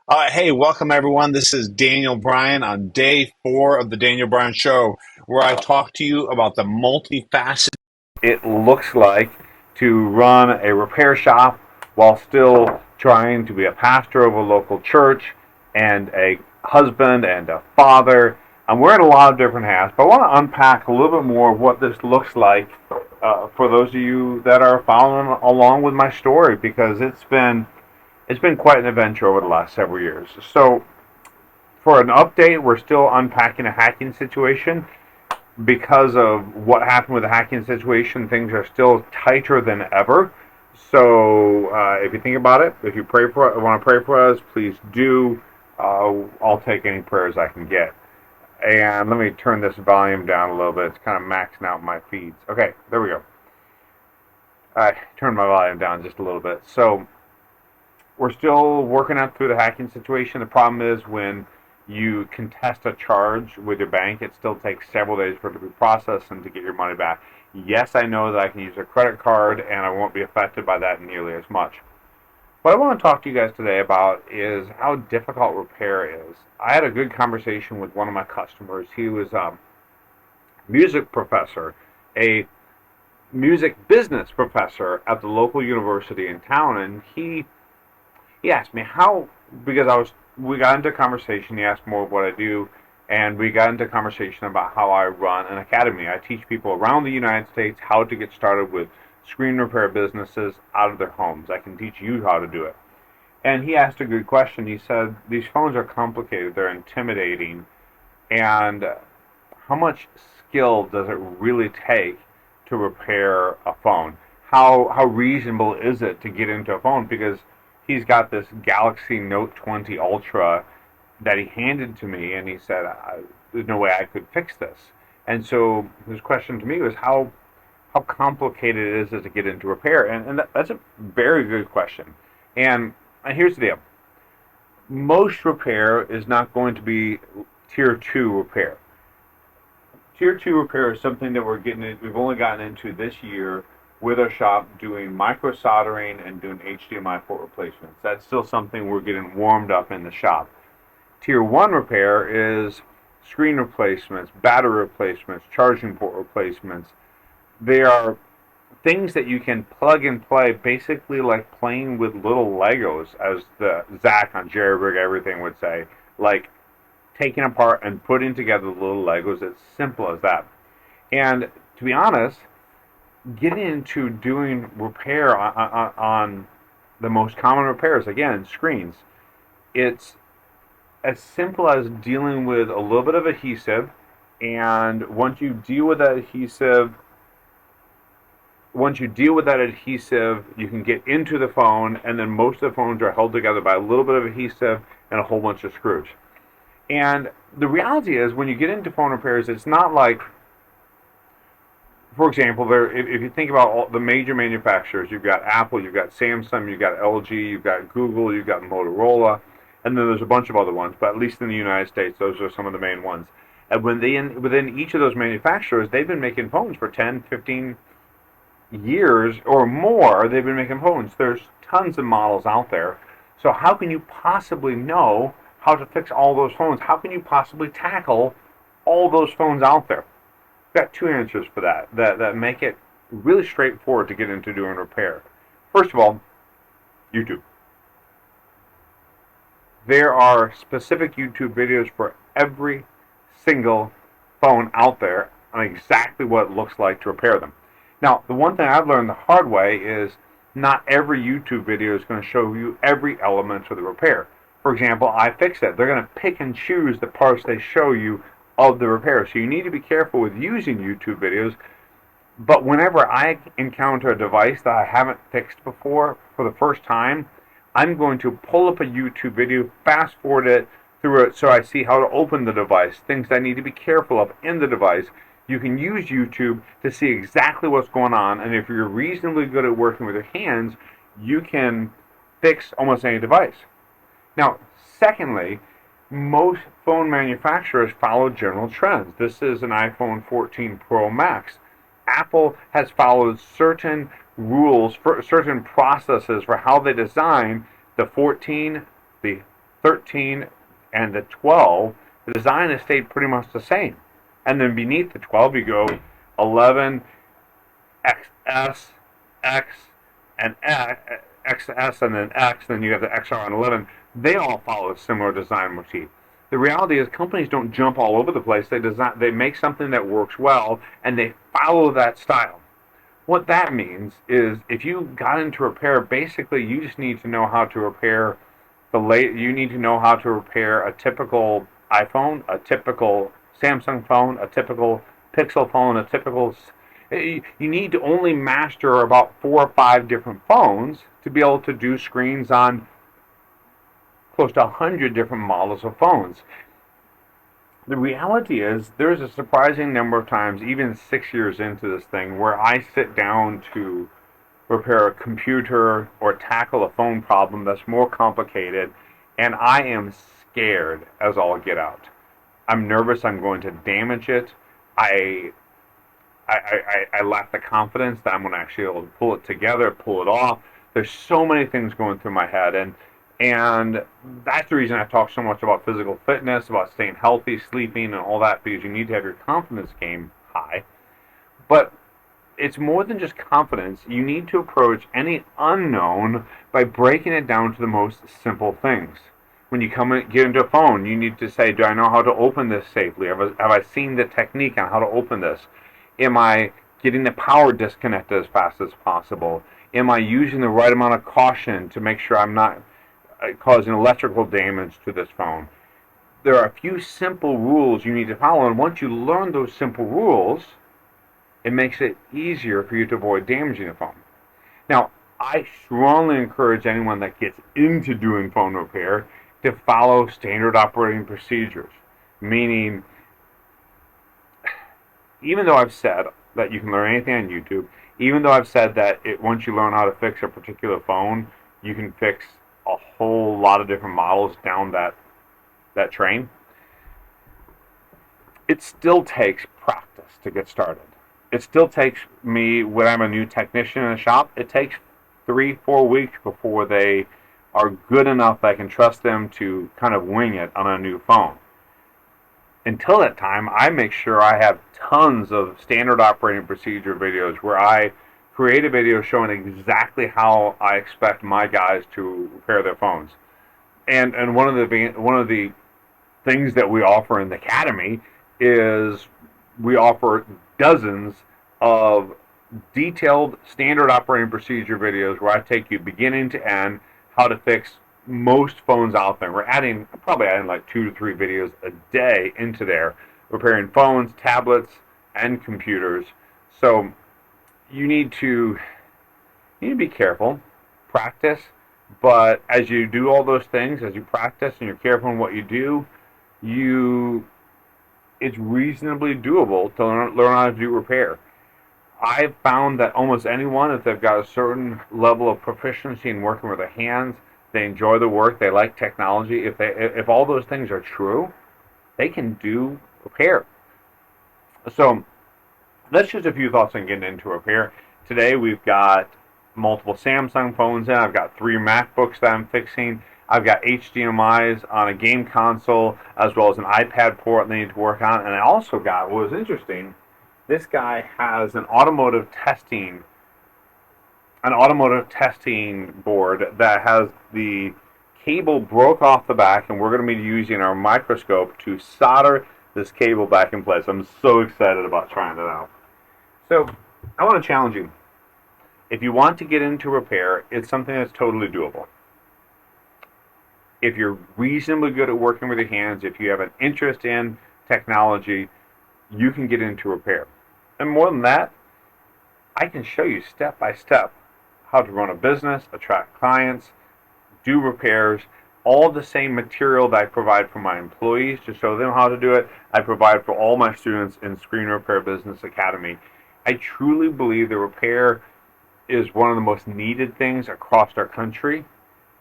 Hey, welcome everyone. This is Daniel Bryan on day 4 of the Daniel Bryan Show, where I talk to you about the multifaceted it looks like to run a repair shop while still trying to be a pastor of a local church and a husband and a father. I'm wearing a lot of different hats, but I want to unpack a little bit more of what this looks like for those of you that are following along with my story because it's been quite an adventure over the last several years. So, for an update, we're still unpacking a hacking situation. Because of what happened with the hacking situation, things are still tighter than ever. So, if you think about it, if you want to pray for us, please do. I'll take any prayers I can get. And let me turn this volume down a little bit. It's kind of maxing out my feeds. Okay, there we go. I turned my volume down just a little bit. So, we're still working out through the hacking situation. The problem is when you contest a charge with your bank, it still takes several days for it to be processed and to get your money back. Yes, I know that I can use a credit card and I won't be affected by that nearly as much. What I want to talk to you guys today about is how difficult repair is. I had a good conversation with one of my customers. He was a music professor, a music business professor at the local university in town, and he asked me how, because we got into a conversation. He asked more of what I do, and we got into a conversation about how I run an academy. I teach people around the United States how to get started with screen repair businesses out of their homes. I can teach you how to do it. And he asked a good question. He said, these phones are complicated, they're intimidating, and how much skill does it really take to repair a phone? How reasonable is it to get into a phone? Because he's got this Galaxy Note 20 Ultra that he handed to me, and he said, "There's no way I could fix this." And so his question to me was, how complicated is it to get into repair? And that's a very good question. And here's the deal: most repair is not going to be tier 2 repair. Tier 2 repair is something that we've only gotten into this year with our shop, doing micro soldering and doing HDMI port replacements. That's still something we're getting warmed up in the shop. Tier 1 repair is screen replacements, battery replacements, charging port replacements. They are things that you can plug and play, basically like playing with little Legos, as the Zach on Jerry Rig Everything would say. Like taking apart and putting together little Legos. It's simple as that. And to be honest, getting into doing repair on the most common repairs, again, screens, it's as simple as dealing with a little bit of adhesive. And once you deal with that adhesive, you can get into the phone, and then most of the phones are held together by a little bit of adhesive and a whole bunch of screws. And the reality is, when you get into phone repairs, it's not like, for example, if you think about all the major manufacturers, you've got Apple, you've got Samsung, you've got LG, you've got Google, you've got Motorola, and then there's a bunch of other ones, but at least in the United States, those are some of the main ones. And within each of those manufacturers, they've been making phones for 10, 15 years or more. They've been making phones. There's tons of models out there. So how can you possibly know how to fix all those phones? How can you possibly tackle all those phones out there? I've got two answers for that make it really straightforward to get into doing repair. First of all, YouTube. There are specific YouTube videos for every single phone out there on exactly what it looks like to repair them. Now, the one thing I've learned the hard way is not every YouTube video is going to show you every element of the repair. For example, iFixit. They're going to pick and choose the parts they show you of the repair. So you need to be careful with using YouTube videos. But whenever I encounter a device that I haven't fixed before for the first time, I'm going to pull up a YouTube video, fast forward it through it so I see how to open the device, things I need to be careful of in the device. You can use YouTube to see exactly what's going on, and if you're reasonably good at working with your hands, you can fix almost any device. Now, secondly, most phone manufacturers follow general trends. This is an iPhone 14 Pro Max. Apple has followed certain rules, for certain processes for how they design the 14, the 13, and the 12, the design has stayed pretty much the same. And then beneath the 12, you go 11, XS, X, and X, XS, and then X, and then you have the XR and 11. They all follow a similar design motif. The reality is companies don't jump all over the place. They make something that works well, and they follow that style. What that means is if you got into repair, basically you just need to know how to repair you need to know how to repair a typical iPhone, a typical Samsung phone, a typical Pixel phone, a typical. You need to only master about 4 or 5 different phones to be able to do screens on close to 100 different models of phones. The reality is there's a surprising number of times, even 6 years into this thing, where I sit down to repair a computer or tackle a phone problem that's more complicated, and I am scared as all get out. I'm nervous I'm going to damage it. I lack the confidence that I'm going to actually be able to pull it together, pull it off. There's so many things going through my head, and that's the reason I talk so much about physical fitness, about staying healthy, sleeping, and all that, because you need to have your confidence game high. But it's more than just confidence. You need to approach any unknown by breaking it down to the most simple things. When you get into a phone, you need to say, do I know how to open this safely? Have I seen the technique on how to open this? Am I getting the power disconnected as fast as possible? Am I using the right amount of caution to make sure I'm not causing electrical damage to this phone? There are a few simple rules you need to follow, and once you learn those simple rules, it makes it easier for you to avoid damaging the phone. Now, I strongly encourage anyone that gets into doing phone repair to follow standard operating procedures. Meaning, even though I've said that you can learn anything on YouTube, even though I've said that once you learn how to fix a particular phone, you can fix a whole lot of different models down that train, it still takes practice to get started. It still takes me, when I'm a new technician in a shop, it takes 3-4 weeks before they are good enough that I can trust them to kind of wing it on a new phone. Until that time, I make sure I have tons of standard operating procedure videos where I create a video showing exactly how I expect my guys to repair their phones. And one of the things that we offer in the academy is we offer dozens of detailed standard operating procedure videos where I take you beginning to end how to fix most phones out there. We're probably adding like 2 to 3 videos a day into there, repairing phones, tablets, and computers. So you need to be careful, practice, but as you do all those things, as you practice and you're careful in what you do, it's reasonably doable to learn how to do repair. I've found that almost anyone, if they've got a certain level of proficiency in working with their hands, they enjoy the work, they like technology, if all those things are true, they can do repair. So that's just a few thoughts on getting into repair. Today we've got multiple Samsung phones in. I've got 3 MacBooks that I'm fixing. I've got HDMI's on a game console as well as an iPad port that I need to work on. And I also got, what was interesting, this guy has an automotive testing board that has the cable broke off the back, and we're going to be using our microscope to solder this cable back in place. I'm so excited about trying that out. So I want to challenge you. If you want to get into repair, it's something that's totally doable. If you're reasonably good at working with your hands, if you have an interest in technology, you can get into repair. And more than that, I can show you step by step how to run a business, attract clients, do repairs, all the same material that I provide for my employees to show them how to do it, I provide for all my students in Screen Repair Business Academy. I truly believe that repair is one of the most needed things across our country,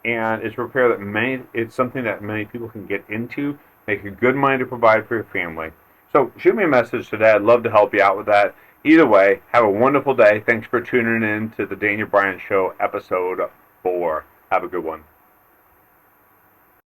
and it's something that many people can get into, make a good money to provide for your family. So shoot me a message today. I'd love to help you out with that. Either way, have a wonderful day. Thanks for tuning in to the Daniel Bryan Show, episode 4. Have a good one.